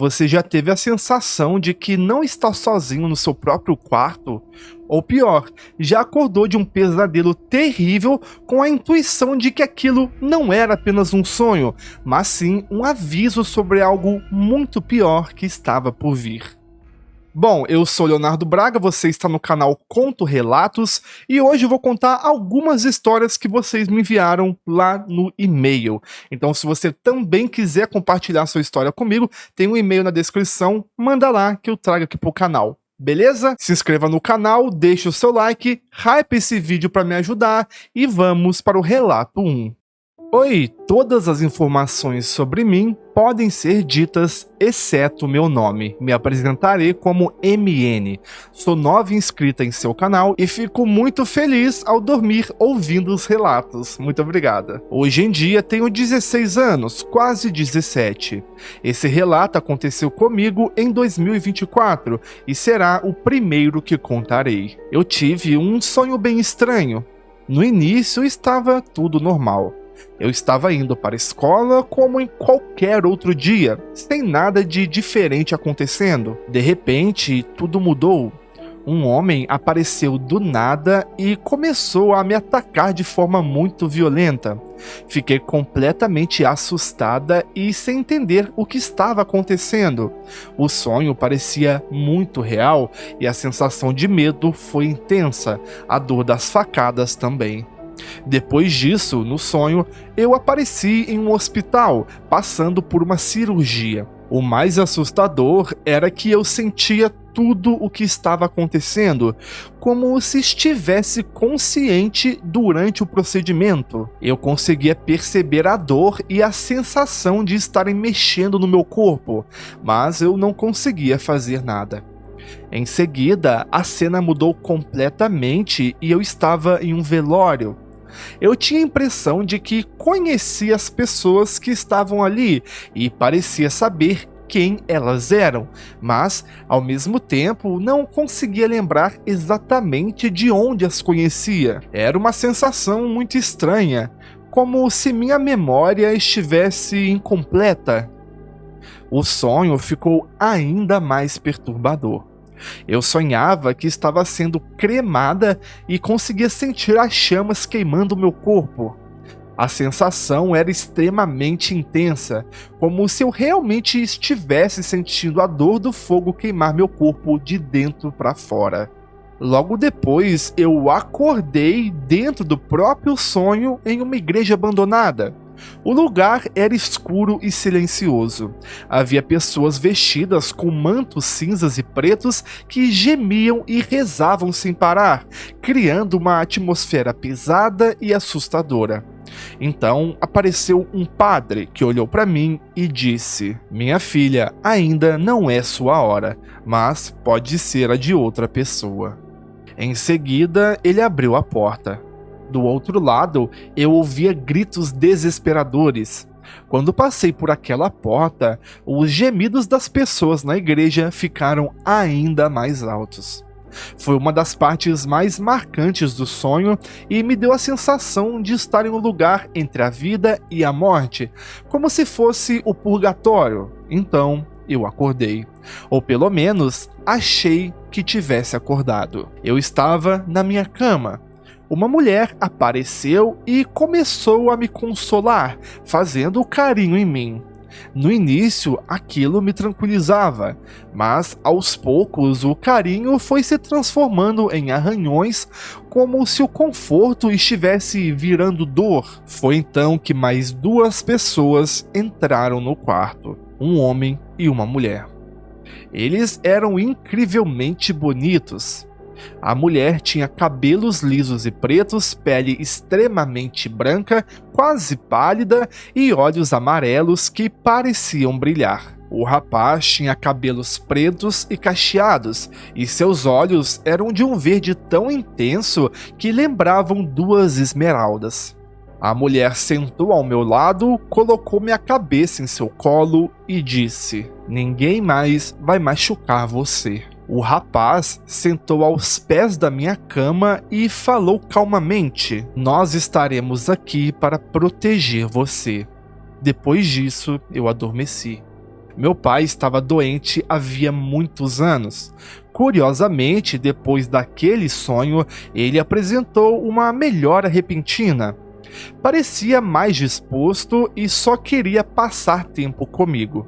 Você já teve a sensação de que não está sozinho no seu próprio quarto? Ou pior, já acordou de um pesadelo terrível com a intuição de que aquilo não era apenas um sonho, mas sim um aviso sobre algo muito pior que estava por vir? Bom, eu sou Leonardo Braga, você está no canal Conto Relatos e hoje eu vou contar algumas histórias que vocês me enviaram lá no e-mail. Então, se você também quiser compartilhar sua história comigo, tem um e-mail na descrição, manda lá que eu trago aqui pro canal. Beleza? Se inscreva no canal, deixe o seu like, hype esse vídeo para me ajudar e vamos para o relato 1. Oi, todas as informações sobre mim podem ser ditas, exceto meu nome. Me apresentarei como MN. Sou nova inscrita em seu canal e fico muito feliz ao dormir ouvindo os relatos. Muito obrigada. Hoje em dia tenho 16 anos, quase 17. Esse relato aconteceu comigo em 2024 e será o primeiro que contarei. Eu tive um sonho bem estranho. No início estava tudo normal. Eu estava indo para a escola como em qualquer outro dia, sem nada de diferente acontecendo. De repente, tudo mudou. Um homem apareceu do nada e começou a me atacar de forma muito violenta. Fiquei completamente assustada e sem entender o que estava acontecendo. O sonho parecia muito real e a sensação de medo foi intensa, a dor das facadas também. Depois disso, no sonho, eu apareci em um hospital, passando por uma cirurgia. O mais assustador era que eu sentia tudo o que estava acontecendo, como se estivesse consciente durante o procedimento. Eu conseguia perceber a dor e a sensação de estarem mexendo no meu corpo, mas eu não conseguia fazer nada. Em seguida, a cena mudou completamente e eu estava em um velório. Eu tinha a impressão de que conhecia as pessoas que estavam ali e parecia saber quem elas eram, mas, ao mesmo tempo, não conseguia lembrar exatamente de onde as conhecia. Era uma sensação muito estranha, como se minha memória estivesse incompleta. O sonho ficou ainda mais perturbador. Eu sonhava que estava sendo cremada e conseguia sentir as chamas queimando meu corpo. A sensação era extremamente intensa, como se eu realmente estivesse sentindo a dor do fogo queimar meu corpo de dentro para fora. Logo depois, eu acordei dentro do próprio sonho em uma igreja abandonada. O lugar era escuro e silencioso. Havia pessoas vestidas com mantos cinzas e pretos que gemiam e rezavam sem parar, criando uma atmosfera pesada e assustadora. Então apareceu um padre que olhou para mim e disse: "Minha filha, ainda não é sua hora, mas pode ser a de outra pessoa." Em seguida, ele abriu a porta. Do outro lado, eu ouvia gritos desesperadores. Quando passei por aquela porta, os gemidos das pessoas na igreja ficaram ainda mais altos. Foi uma das partes mais marcantes do sonho e me deu a sensação de estar em um lugar entre a vida e a morte, como se fosse o purgatório. Então, eu acordei. Ou pelo menos, achei que tivesse acordado. Eu estava na minha cama. Uma mulher apareceu e começou a me consolar, fazendo carinho em mim. No início, aquilo me tranquilizava, mas aos poucos o carinho foi se transformando em arranhões, como se o conforto estivesse virando dor. Foi então que mais duas pessoas entraram no quarto, um homem e uma mulher. Eles eram incrivelmente bonitos. A mulher tinha cabelos lisos e pretos, pele extremamente branca, quase pálida e olhos amarelos que pareciam brilhar. O rapaz tinha cabelos pretos e cacheados, e seus olhos eram de um verde tão intenso que lembravam duas esmeraldas. A mulher sentou ao meu lado, colocou minha cabeça em seu colo e disse: "Ninguém mais vai machucar você." O rapaz sentou aos pés da minha cama e falou calmamente: "Nós estaremos aqui para proteger você." Depois disso, eu adormeci. Meu pai estava doente havia muitos anos. Curiosamente, depois daquele sonho, ele apresentou uma melhora repentina. Parecia mais disposto e só queria passar tempo comigo.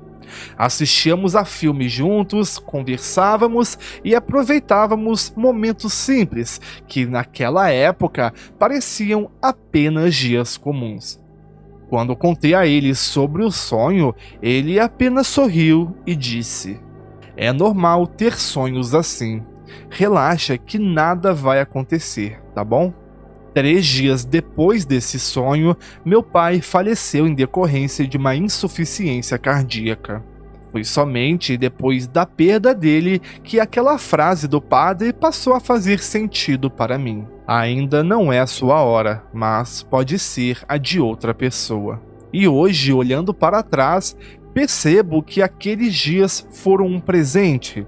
Assistíamos a filmes juntos, conversávamos e aproveitávamos momentos simples que naquela época pareciam apenas dias comuns. Quando contei a ele sobre o sonho, ele apenas sorriu e disse: "É normal ter sonhos assim. Relaxa que nada vai acontecer, tá bom?" 3 dias depois desse sonho, meu pai faleceu em decorrência de uma insuficiência cardíaca. Foi somente depois da perda dele que aquela frase do padre passou a fazer sentido para mim. Ainda não é a sua hora, mas pode ser a de outra pessoa. E hoje, olhando para trás, percebo que aqueles dias foram um presente.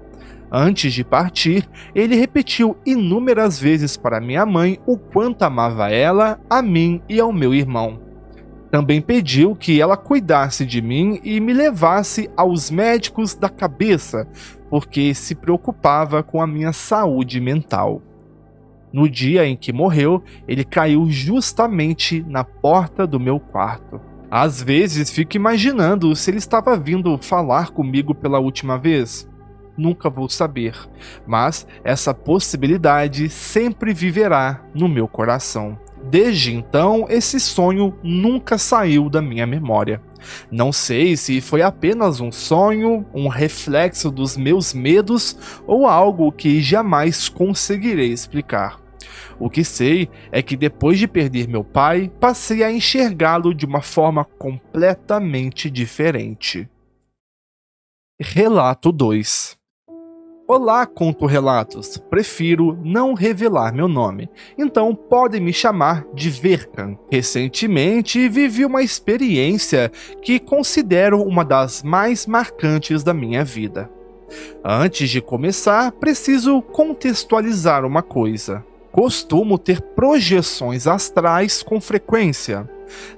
Antes de partir, ele repetiu inúmeras vezes para minha mãe o quanto amava ela, a mim e ao meu irmão. Também pediu que ela cuidasse de mim e me levasse aos médicos da cabeça, porque se preocupava com a minha saúde mental. No dia em que morreu, ele caiu justamente na porta do meu quarto. Às vezes fico imaginando se ele estava vindo falar comigo pela última vez. Nunca vou saber, mas essa possibilidade sempre viverá no meu coração. Desde então, esse sonho nunca saiu da minha memória. Não sei se foi apenas um sonho, um reflexo dos meus medos ou algo que jamais conseguirei explicar. O que sei é que depois de perder meu pai, passei a enxergá-lo de uma forma completamente diferente. Relato 2. Olá, conto relatos. Prefiro não revelar meu nome, então podem me chamar de Verkan. Recentemente vivi uma experiência que considero uma das mais marcantes da minha vida. Antes de começar, preciso contextualizar uma coisa. Costumo ter projeções astrais com frequência.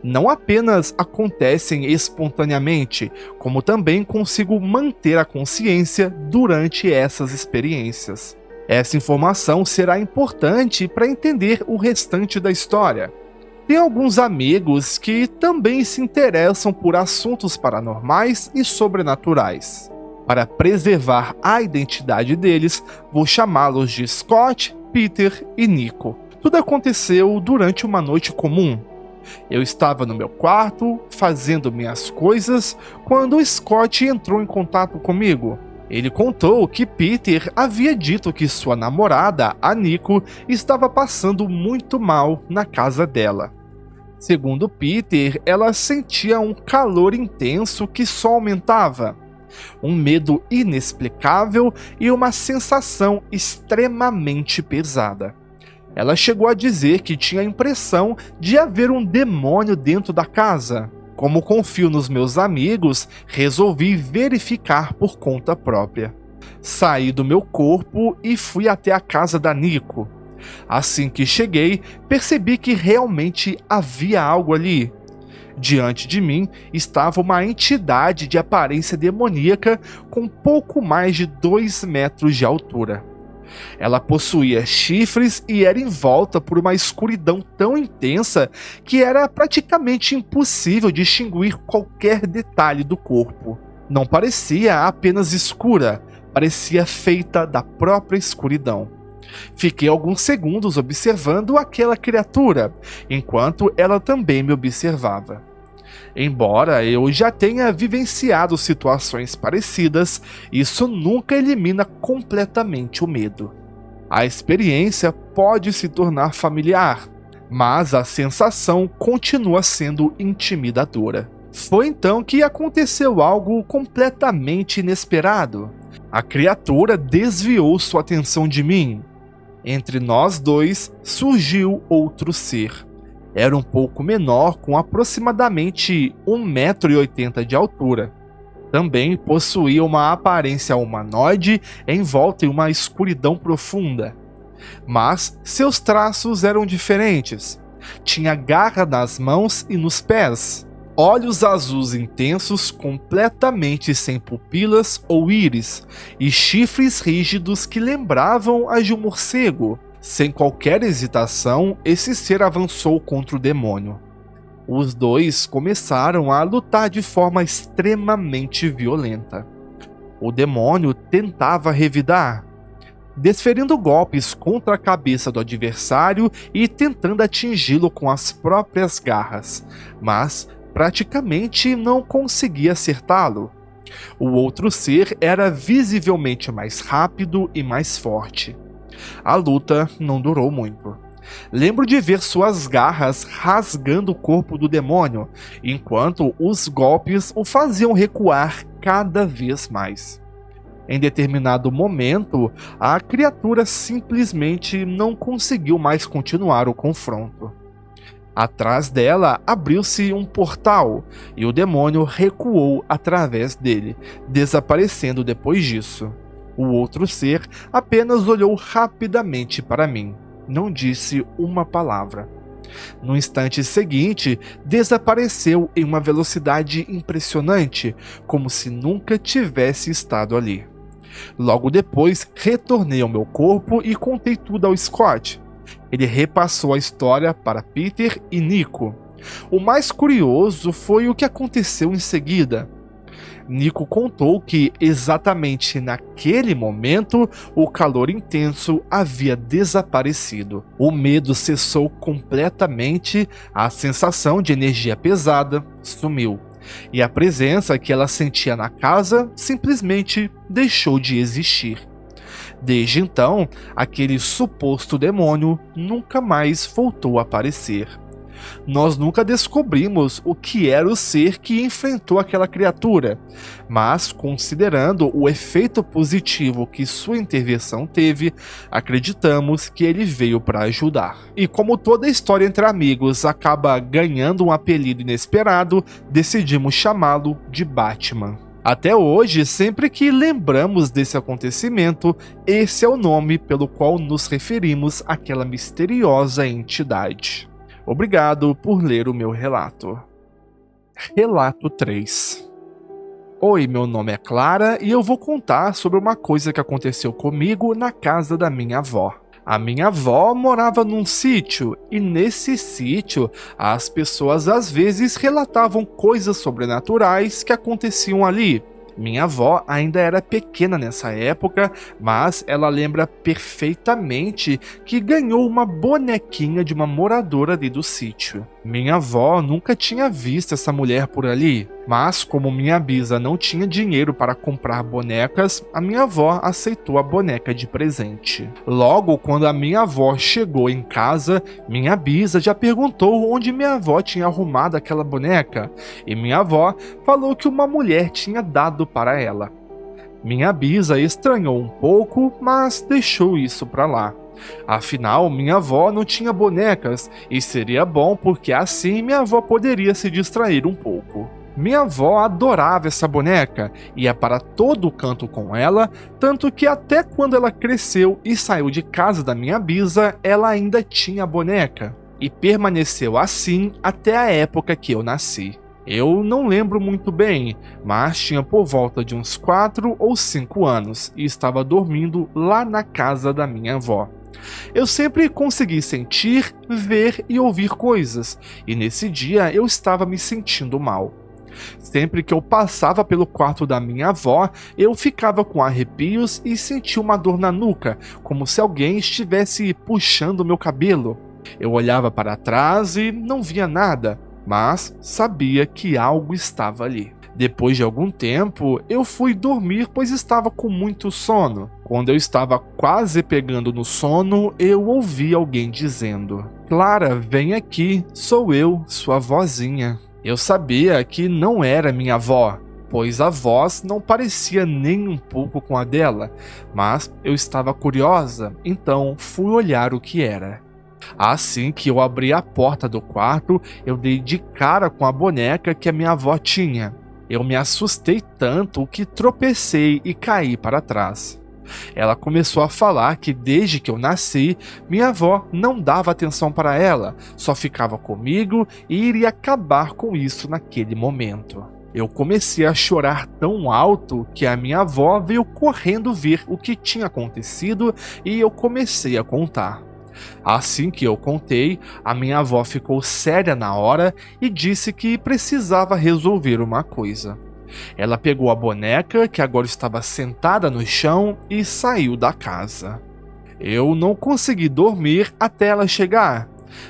Não apenas acontecem espontaneamente, como também consigo manter a consciência durante essas experiências. Essa informação será importante para entender o restante da história. Tenho alguns amigos que também se interessam por assuntos paranormais e sobrenaturais. Para preservar a identidade deles, vou chamá-los de Scott, Peter e Nico. Tudo aconteceu durante uma noite comum. Eu estava no meu quarto, fazendo minhas coisas, quando o Scott entrou em contato comigo. Ele contou que Peter havia dito que sua namorada, a Nico, estava passando muito mal na casa dela. Segundo Peter, ela sentia um calor intenso que só aumentava, um medo inexplicável e uma sensação extremamente pesada. Ela chegou a dizer que tinha a impressão de haver um demônio dentro da casa. Como confio nos meus amigos, resolvi verificar por conta própria. Saí do meu corpo e fui até a casa da Nico. Assim que cheguei, percebi que realmente havia algo ali. Diante de mim estava uma entidade de aparência demoníaca com pouco mais de 2 metros de altura. Ela possuía chifres e era envolta por uma escuridão tão intensa que era praticamente impossível distinguir qualquer detalhe do corpo. Não parecia apenas escura, parecia feita da própria escuridão. Fiquei alguns segundos observando aquela criatura, enquanto ela também me observava. Embora eu já tenha vivenciado situações parecidas, isso nunca elimina completamente o medo. A experiência pode se tornar familiar, mas a sensação continua sendo intimidadora. Foi então que aconteceu algo completamente inesperado. A criatura desviou sua atenção de mim. Entre nós dois surgiu outro ser. Era um pouco menor, com aproximadamente 1,80 m de altura. Também possuía uma aparência humanoide envolta em uma escuridão profunda. Mas seus traços eram diferentes. Tinha garra nas mãos e nos pés. olhos azuis intensos completamente sem pupilas ou íris, e chifres rígidos que lembravam a de um morcego. Sem qualquer hesitação, esse ser avançou contra o demônio. Os dois começaram a lutar de forma extremamente violenta. O demônio tentava revidar, desferindo golpes contra a cabeça do adversário e tentando atingi-lo com as próprias garras, mas praticamente não conseguia acertá-lo. O outro ser era visivelmente mais rápido e mais forte. A luta não durou muito. Lembro de ver suas garras rasgando o corpo do demônio, enquanto os golpes o faziam recuar cada vez mais. Em determinado momento, a criatura simplesmente não conseguiu mais continuar o confronto. Atrás dela abriu-se um portal e o demônio recuou através dele, desaparecendo depois disso. O outro ser apenas olhou rapidamente para mim, não disse uma palavra. No instante seguinte, desapareceu em uma velocidade impressionante, como se nunca tivesse estado ali. Logo depois, retornei ao meu corpo e contei tudo ao Scott. Ele repassou a história para Peter e Nico. O mais curioso foi o que aconteceu em seguida. Nico contou que, exatamente naquele momento, o calor intenso havia desaparecido. O medo cessou completamente, a sensação de energia pesada sumiu. E a presença que ela sentia na casa simplesmente deixou de existir. Desde então, aquele suposto demônio nunca mais voltou a aparecer. Nós nunca descobrimos o que era o ser que enfrentou aquela criatura, mas, considerando o efeito positivo que sua intervenção teve, acreditamos que ele veio para ajudar. E como toda história entre amigos acaba ganhando um apelido inesperado, decidimos chamá-lo de Batman. Até hoje, sempre que lembramos desse acontecimento, esse é o nome pelo qual nos referimos àquela misteriosa entidade. Obrigado por ler o meu relato. Relato 3. Oi, meu nome é Clara e eu vou contar sobre uma coisa que aconteceu comigo na casa da minha avó. A minha avó morava num sítio e nesse sítio as pessoas às vezes relatavam coisas sobrenaturais que aconteciam ali. Minha avó ainda era pequena nessa época, mas ela lembra perfeitamente que ganhou uma bonequinha de uma moradora ali do sítio. Minha avó nunca tinha visto essa mulher por ali, mas como minha bisa não tinha dinheiro para comprar bonecas, a minha avó aceitou a boneca de presente. Logo, quando a minha avó chegou em casa, minha bisa já perguntou onde minha avó tinha arrumado aquela boneca, e minha avó falou que uma mulher tinha dado para ela. Minha bisa estranhou um pouco, mas deixou isso para lá. Afinal, minha avó não tinha bonecas e seria bom porque assim minha avó poderia se distrair um pouco. Minha avó adorava essa boneca, ia para todo canto com ela, tanto que até quando ela cresceu e saiu de casa da minha bisa, ela ainda tinha a boneca. E permaneceu assim até a época que eu nasci. Eu não lembro muito bem, mas tinha por volta de uns 4 ou 5 anos e estava dormindo lá na casa da minha avó. Eu sempre consegui sentir, ver e ouvir coisas, e nesse dia eu estava me sentindo mal. Sempre que eu passava pelo quarto da minha avó, eu ficava com arrepios e sentia uma dor na nuca, como se alguém estivesse puxando meu cabelo. Eu olhava para trás e não via nada, mas sabia que algo estava ali. Depois de algum tempo, eu fui dormir pois estava com muito sono. Quando eu estava quase pegando no sono, eu ouvi alguém dizendo: "Clara, vem aqui, sou eu, sua vozinha." Eu sabia que não era minha avó, pois a voz não parecia nem um pouco com a dela, mas eu estava curiosa, então fui olhar o que era. Assim que eu abri a porta do quarto, eu dei de cara com a boneca que a minha avó tinha. Eu me assustei tanto que tropecei e caí para trás. Ela começou a falar que desde que eu nasci, minha avó não dava atenção para ela, só ficava comigo e iria acabar com isso naquele momento. Eu comecei a chorar tão alto que a minha avó veio correndo ver o que tinha acontecido e eu comecei a contar. Assim que eu contei, a minha avó ficou séria na hora e disse que precisava resolver uma coisa. Ela pegou a boneca, que agora estava sentada no chão, e saiu da casa. Eu não consegui dormir até ela chegar.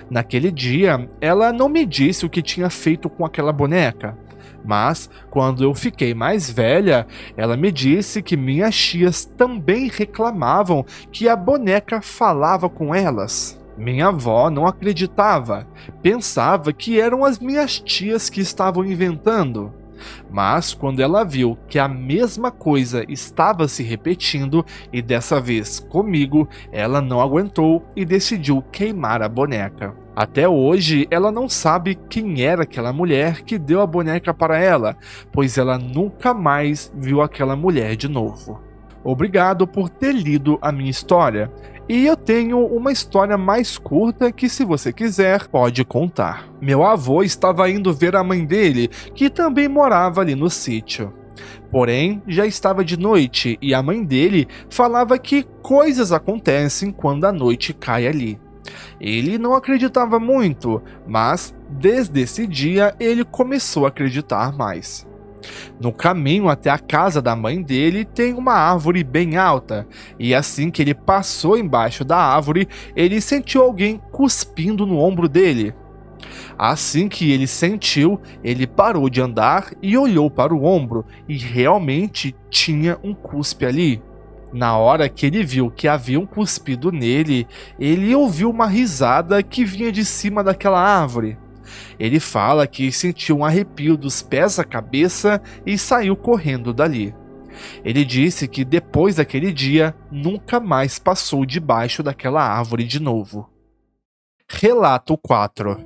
Naquele dia, ela não me disse o que tinha feito com aquela boneca. Mas, quando eu fiquei mais velha, ela me disse que minhas tias também reclamavam que a boneca falava com elas. Minha avó não acreditava, pensava que eram as minhas tias que estavam inventando. Mas quando ela viu que a mesma coisa estava se repetindo, e dessa vez comigo, ela não aguentou e decidiu queimar a boneca. Até hoje, ela não sabe quem era aquela mulher que deu a boneca para ela, pois ela nunca mais viu aquela mulher de novo. Obrigado por ter lido a minha história. E eu tenho uma história mais curta que, se você quiser, pode contar. Meu avô estava indo ver a mãe dele, que também morava ali no sítio. Porém, já estava de noite e a mãe dele falava que coisas acontecem quando a noite cai ali. Ele não acreditava muito, mas desde esse dia ele começou a acreditar mais. No caminho até a casa da mãe dele tem uma árvore bem alta, e assim que ele passou embaixo da árvore, ele sentiu alguém cuspindo no ombro dele. Assim que ele sentiu, ele parou de andar e olhou para o ombro, e realmente tinha um cuspe ali. Na hora que ele viu que haviam cuspido nele, ele ouviu uma risada que vinha de cima daquela árvore. Ele fala que sentiu um arrepio dos pés à cabeça e saiu correndo dali. Ele disse que depois daquele dia, nunca mais passou debaixo daquela árvore de novo. Relato 4.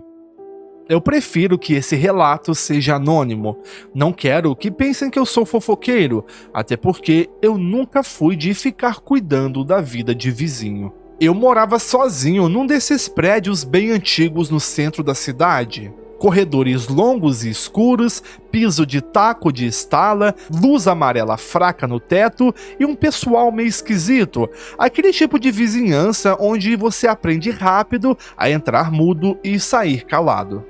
Eu prefiro que esse relato seja anônimo. Não quero que pensem que eu sou fofoqueiro, até porque eu nunca fui de ficar cuidando da vida de vizinho. Eu morava sozinho num desses prédios bem antigos no centro da cidade. Corredores longos e escuros, piso de taco de estala, luz amarela fraca no teto e um pessoal meio esquisito. Aquele tipo de vizinhança onde você aprende rápido a entrar mudo e sair calado.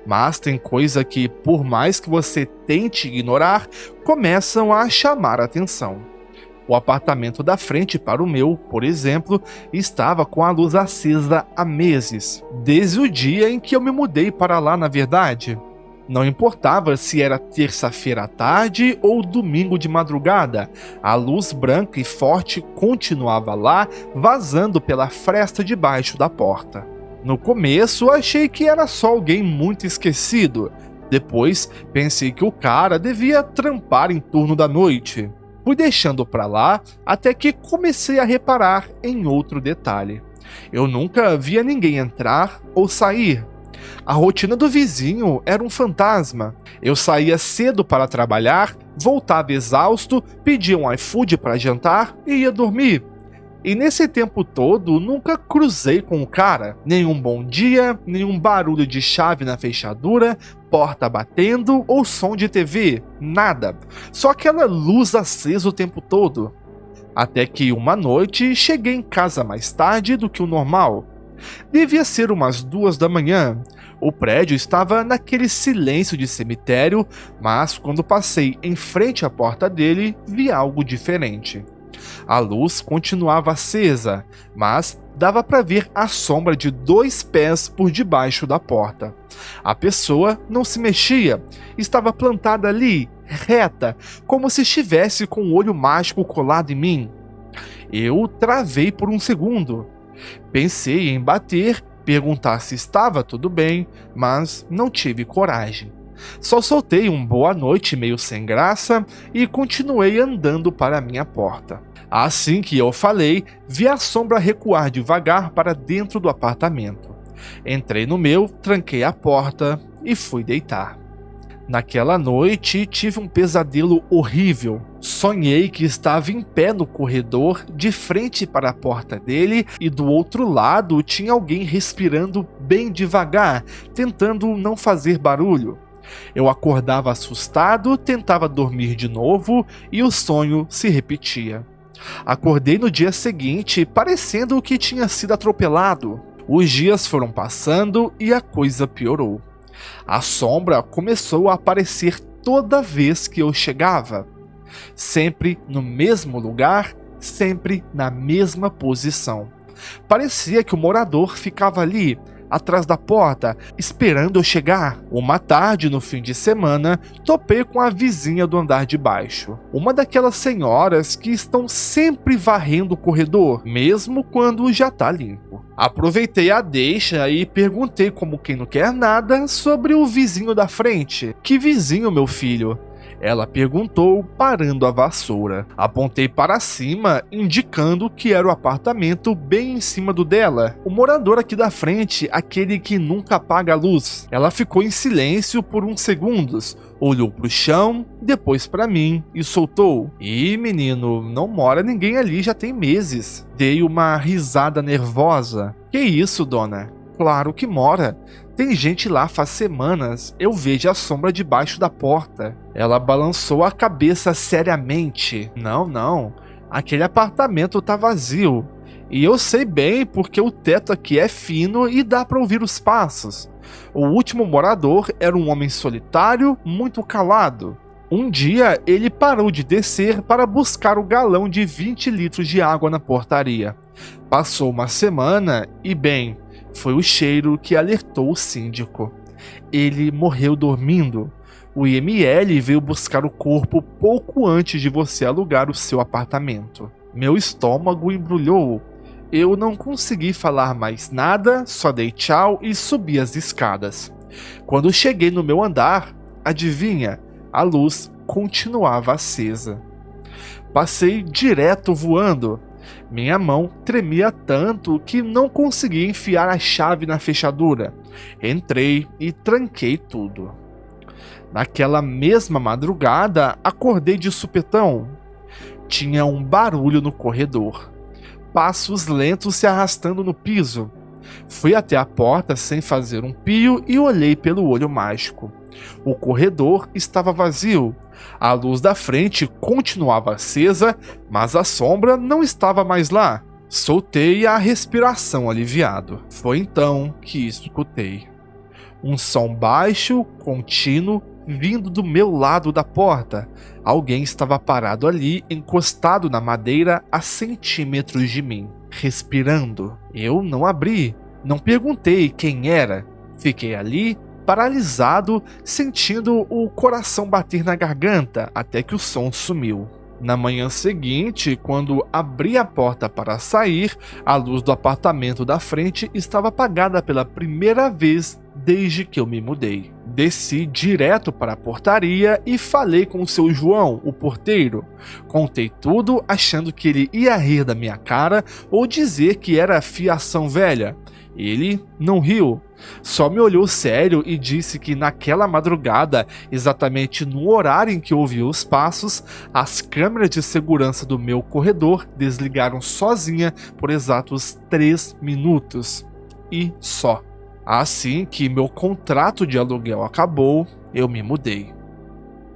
Mas tem coisa que, por mais que você tente ignorar, começam a chamar a atenção. O apartamento da frente para o meu, por exemplo, estava com a luz acesa há meses, desde o dia em que eu me mudei para lá, na verdade. Não importava se era terça-feira à tarde ou domingo de madrugada, a luz branca e forte continuava lá, vazando pela fresta debaixo da porta. No começo, achei que era só alguém muito esquecido. Depois, pensei que o cara devia trampar em turno da noite. Fui deixando pra lá até que comecei a reparar em outro detalhe. Eu nunca via ninguém entrar ou sair. A rotina do vizinho era um fantasma. Eu saía cedo para trabalhar, voltava exausto, pedia um iFood para jantar e ia dormir. E nesse tempo todo, nunca cruzei com o cara. Nenhum bom dia, nenhum barulho de chave na fechadura, porta batendo ou som de TV. Nada. Só aquela luz acesa o tempo todo. Até que uma noite, cheguei em casa mais tarde do que o normal. Devia ser umas 2 da manhã. O prédio estava naquele silêncio de cemitério, mas quando passei em frente à porta dele, vi algo diferente. A luz continuava acesa, mas dava para ver a sombra de 2 pés por debaixo da porta. A pessoa não se mexia, estava plantada ali, reta, como se estivesse com o olho mágico colado em mim. Eu travei por um segundo. Pensei em bater, perguntar se estava tudo bem, mas não tive coragem. Só soltei um boa noite meio sem graça e continuei andando para a minha porta. Assim que eu falei, vi a sombra recuar devagar para dentro do apartamento. Entrei no meu, tranquei a porta e fui deitar. Naquela noite, tive um pesadelo horrível. Sonhei que estava em pé no corredor, de frente para a porta dele, e do outro lado tinha alguém respirando bem devagar, tentando não fazer barulho. Eu acordava assustado, tentava dormir de novo e o sonho se repetia. Acordei no dia seguinte, parecendo que tinha sido atropelado. Os dias foram passando e a coisa piorou. A sombra começou a aparecer toda vez que eu chegava. Sempre no mesmo lugar, sempre na mesma posição. Parecia que o morador ficava ali, atrás da porta, esperando eu chegar. Uma tarde, no fim de semana, topei com a vizinha do andar de baixo. Uma daquelas senhoras que estão sempre varrendo o corredor, mesmo quando já tá limpo. Aproveitei a deixa e perguntei como quem não quer nada sobre o vizinho da frente. Que vizinho, meu filho? Ela perguntou, parando a vassoura. Apontei para cima, indicando que era o apartamento bem em cima do dela. O morador aqui da frente, aquele que nunca apaga a luz. Ela ficou em silêncio por uns segundos, olhou pro chão, depois para mim e soltou: "Ih, menino, não mora ninguém ali já tem meses." Dei uma risada nervosa. "Que isso, dona? Claro que mora. Tem gente lá faz semanas, eu vejo a sombra debaixo da porta." Ela balançou a cabeça seriamente. Não, aquele apartamento tá vazio. E eu sei bem porque o teto aqui é fino e dá para ouvir os passos. O último morador era um homem solitário, muito calado. Um dia ele parou de descer para buscar o galão de 20 litros de água na portaria. Passou uma semana e, bem, foi o cheiro que alertou o síndico. Ele morreu dormindo. O IML veio buscar o corpo pouco antes de você alugar o seu apartamento. Meu estômago embrulhou. Eu não consegui falar mais nada, só dei tchau e subi as escadas. Quando cheguei no meu andar, adivinha? A luz continuava acesa. Passei direto voando. Minha mão tremia tanto que não conseguia enfiar a chave na fechadura. Entrei e tranquei tudo. Naquela mesma madrugada, acordei de supetão. Tinha um barulho no corredor. Passos lentos se arrastando no piso. Fui até a porta sem fazer um pio e olhei pelo olho mágico. O corredor estava vazio. A luz da frente continuava acesa, mas a sombra não estava mais lá. Soltei a respiração aliviado. Foi então que escutei um som baixo, contínuo, vindo do meu lado da porta. Alguém estava parado ali, encostado na madeira a centímetros de mim, respirando. Eu não abri, não perguntei quem era. Fiquei ali, paralisado, sentindo o coração bater na garganta, até que o som sumiu. Na manhã seguinte, quando abri a porta para sair, a luz do apartamento da frente estava apagada pela primeira vez desde que eu me mudei. Desci direto para a portaria e falei com o seu João, o porteiro. Contei tudo, achando que ele ia rir da minha cara ou dizer que era fiação velha. Ele não riu, só me olhou sério e disse que naquela madrugada, exatamente no horário em que ouviu os passos, as câmeras de segurança do meu corredor desligaram sozinha por exatos 3 minutos. E só. Assim que meu contrato de aluguel acabou, eu me mudei.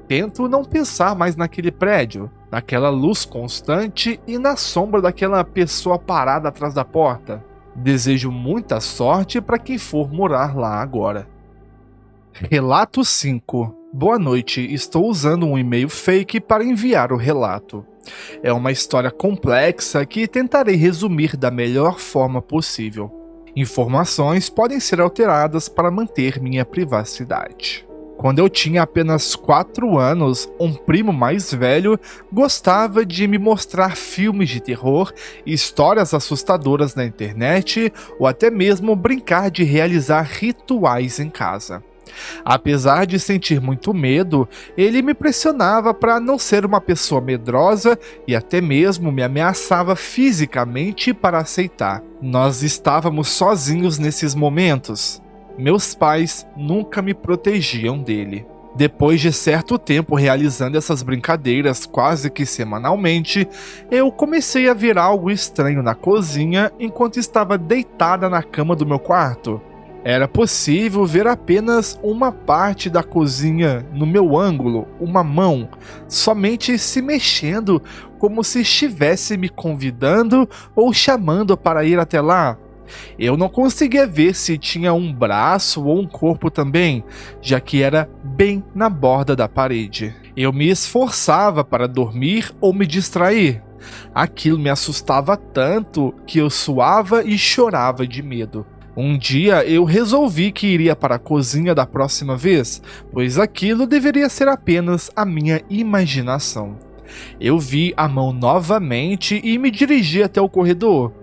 Tento não pensar mais naquele prédio, naquela luz constante e na sombra daquela pessoa parada atrás da porta. Desejo muita sorte para quem for morar lá agora. Relato 5. Boa noite, estou usando um e-mail fake para enviar o relato. É uma história complexa que tentarei resumir da melhor forma possível. Informações podem ser alteradas para manter minha privacidade. Quando eu tinha apenas 4 anos, um primo mais velho gostava de me mostrar filmes de terror, histórias assustadoras na internet ou até mesmo brincar de realizar rituais em casa. Apesar de sentir muito medo, ele me pressionava para não ser uma pessoa medrosa e até mesmo me ameaçava fisicamente para aceitar. Nós estávamos sozinhos nesses momentos. Meus pais nunca me protegiam dele. Depois de certo tempo realizando essas brincadeiras quase que semanalmente, eu comecei a ver algo estranho na cozinha enquanto estava deitada na cama do meu quarto. Era possível ver apenas uma parte da cozinha no meu ângulo, uma mão, somente se mexendo como se estivesse me convidando ou chamando para ir até lá. Eu não conseguia ver se tinha um braço ou um corpo também, já que era bem na borda da parede. Eu me esforçava para dormir ou me distrair. Aquilo me assustava tanto que eu suava e chorava de medo. Um dia eu resolvi que iria para a cozinha da próxima vez, pois aquilo deveria ser apenas a minha imaginação. Eu vi a mão novamente e me dirigi até o corredor.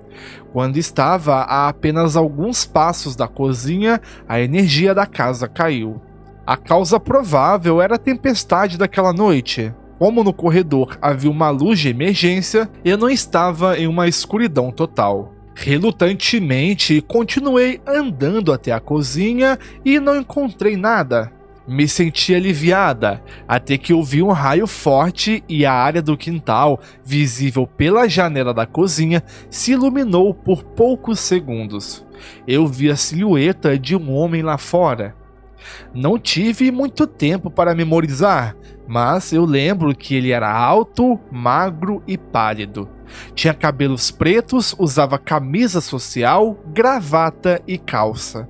Quando estava a apenas alguns passos da cozinha, a energia da casa caiu. A causa provável era a tempestade daquela noite. Como no corredor havia uma luz de emergência, eu não estava em uma escuridão total. Relutantemente, continuei andando até a cozinha e não encontrei nada. Me senti aliviada, até que ouvi um raio forte e a área do quintal, visível pela janela da cozinha, se iluminou por poucos segundos. Eu vi a silhueta de um homem lá fora. Não tive muito tempo para memorizar, mas eu lembro que ele era alto, magro e pálido. Tinha cabelos pretos, usava camisa social, gravata e calça.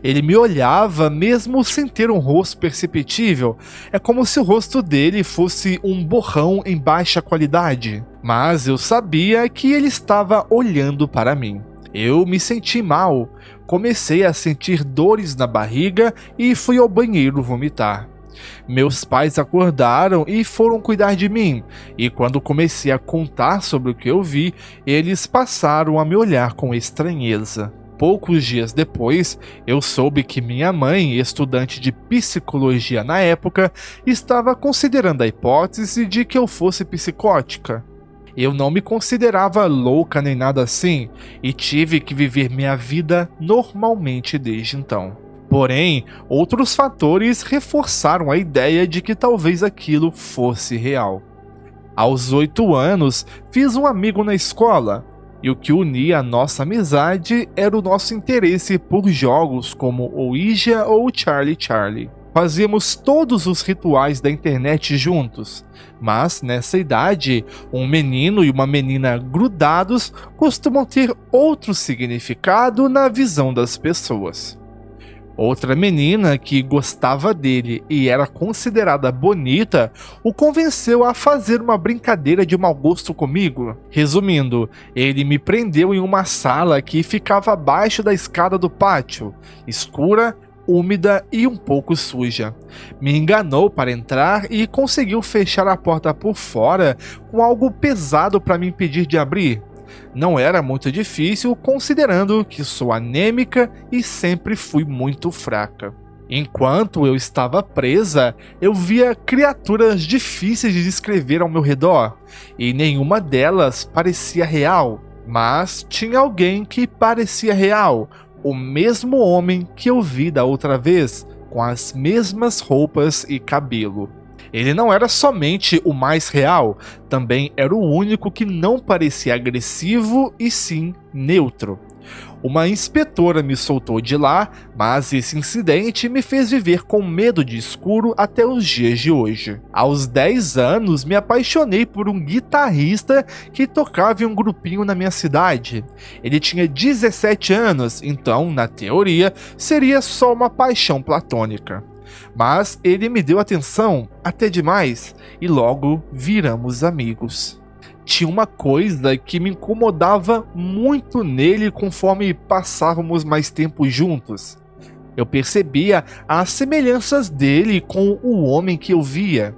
Ele me olhava mesmo sem ter um rosto perceptível. É como se o rosto dele fosse um borrão em baixa qualidade. Mas eu sabia que ele estava olhando para mim. Eu me senti mal. Comecei a sentir dores na barriga e fui ao banheiro vomitar. Meus pais acordaram e foram cuidar de mim, e quando comecei a contar sobre o que eu vi, eles passaram a me olhar com estranheza. Poucos dias depois, eu soube que minha mãe, estudante de psicologia na época, estava considerando a hipótese de que eu fosse psicótica. Eu não me considerava louca nem nada assim, e tive que viver minha vida normalmente desde então. Porém, outros fatores reforçaram a ideia de que talvez aquilo fosse real. Aos 8 anos, fiz um amigo na escola, e o que unia a nossa amizade era o nosso interesse por jogos como Ouija ou Charlie Charlie. Fazíamos todos os rituais da internet juntos, mas nessa idade, um menino e uma menina grudados costumam ter outro significado na visão das pessoas. Outra menina que gostava dele e era considerada bonita o convenceu a fazer uma brincadeira de mau gosto comigo. Resumindo, ele me prendeu em uma sala que ficava abaixo da escada do pátio, escura, úmida e um pouco suja. Me enganou para entrar e conseguiu fechar a porta por fora com algo pesado para me impedir de abrir. Não era muito difícil, considerando que sou anêmica e sempre fui muito fraca. Enquanto eu estava presa, eu via criaturas difíceis de descrever ao meu redor, e nenhuma delas parecia real. Mas tinha alguém que parecia real, o mesmo homem que eu vi da outra vez, com as mesmas roupas e cabelo. Ele não era somente o mais real, também era o único que não parecia agressivo e sim neutro. Uma inspetora me soltou de lá, mas esse incidente me fez viver com medo de escuro até os dias de hoje. Aos 10 anos, me apaixonei por um guitarrista que tocava em um grupinho na minha cidade. Ele tinha 17 anos, então, na teoria, seria só uma paixão platônica. Mas ele me deu atenção, até demais, e logo viramos amigos. Tinha uma coisa que me incomodava muito nele conforme passávamos mais tempo juntos. Eu percebia as semelhanças dele com o homem que eu via.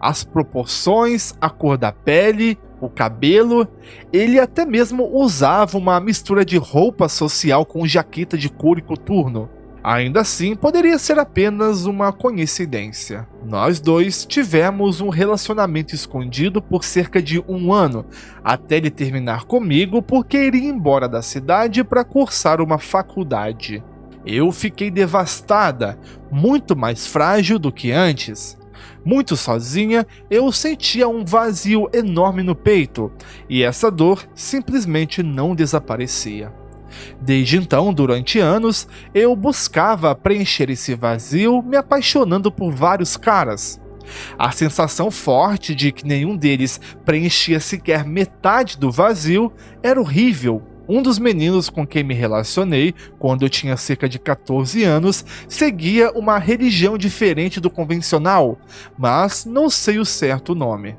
As proporções, a cor da pele, o cabelo. Ele até mesmo usava uma mistura de roupa social com jaqueta de couro e coturno. Ainda assim, poderia ser apenas uma coincidência. Nós dois tivemos um relacionamento escondido por cerca de 1 ano, até ele terminar comigo porque iria embora da cidade para cursar uma faculdade. Eu fiquei devastada, muito mais frágil do que antes. Muito sozinha, eu sentia um vazio enorme no peito, e essa dor simplesmente não desaparecia. Desde então, durante anos, eu buscava preencher esse vazio me apaixonando por vários caras. A sensação forte de que nenhum deles preenchia sequer metade do vazio era horrível. Um dos meninos com quem me relacionei, quando eu tinha cerca de 14 anos, seguia uma religião diferente do convencional, mas não sei o certo nome.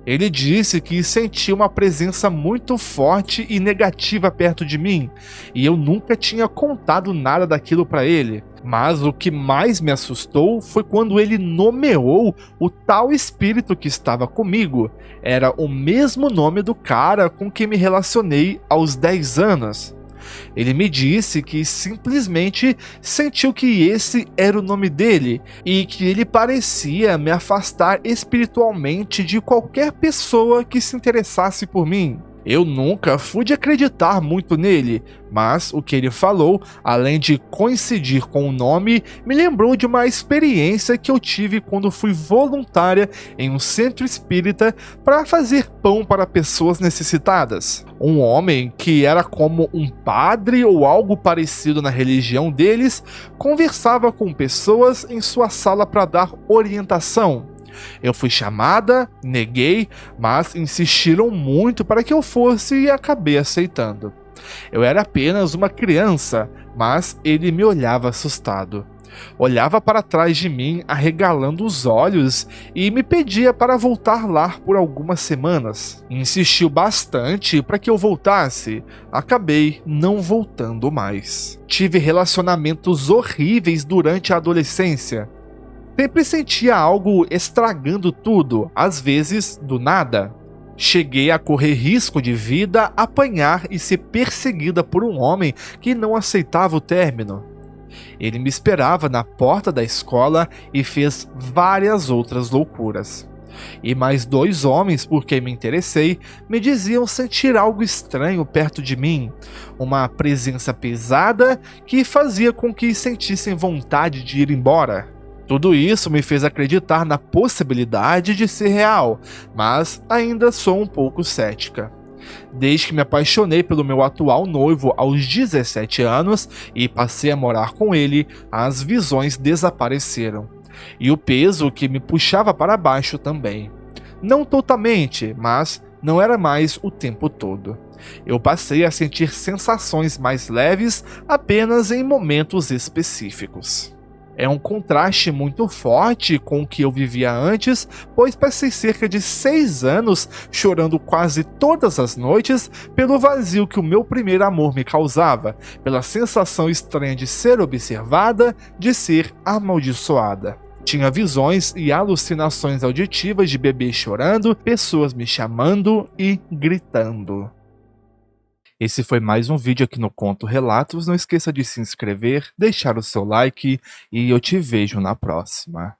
Ele disse que sentia uma presença muito forte e negativa perto de mim, e eu nunca tinha contado nada daquilo para ele. Mas o que mais me assustou foi quando ele nomeou o tal espírito que estava comigo. Era o mesmo nome do cara com quem me relacionei aos 10 anos. Ele me disse que simplesmente sentiu que esse era o nome dele e que ele parecia me afastar espiritualmente de qualquer pessoa que se interessasse por mim. Eu nunca fui de acreditar muito nele, mas o que ele falou, além de coincidir com o nome, me lembrou de uma experiência que eu tive quando fui voluntária em um centro espírita para fazer pão para pessoas necessitadas. Um homem, que era como um padre ou algo parecido na religião deles, conversava com pessoas em sua sala para dar orientação. Eu fui chamada, neguei, mas insistiram muito para que eu fosse e acabei aceitando. Eu era apenas uma criança, mas ele me olhava assustado. Olhava para trás de mim, arregalando os olhos, e me pedia para voltar lá por algumas semanas. Insistiu bastante para que eu voltasse. Acabei não voltando mais. Tive relacionamentos horríveis durante a adolescência. Sempre sentia algo estragando tudo, às vezes do nada. Cheguei a correr risco de vida, apanhar e ser perseguida por um homem que não aceitava o término. Ele me esperava na porta da escola e fez várias outras loucuras. E mais 2 homens por quem me interessei me diziam sentir algo estranho perto de mim, uma presença pesada que fazia com que sentissem vontade de ir embora. Tudo isso me fez acreditar na possibilidade de ser real, mas ainda sou um pouco cética. Desde que me apaixonei pelo meu atual noivo aos 17 anos e passei a morar com ele, as visões desapareceram. E o peso que me puxava para baixo também. Não totalmente, mas não era mais o tempo todo. Eu passei a sentir sensações mais leves apenas em momentos específicos. É um contraste muito forte com o que eu vivia antes, pois passei cerca de 6 anos chorando quase todas as noites pelo vazio que o meu primeiro amor me causava, pela sensação estranha de ser observada, de ser amaldiçoada. Tinha visões e alucinações auditivas de bebês chorando, pessoas me chamando e gritando. Esse foi mais um vídeo aqui no Conto Relatos. Não esqueça de se inscrever, deixar o seu like e eu te vejo na próxima.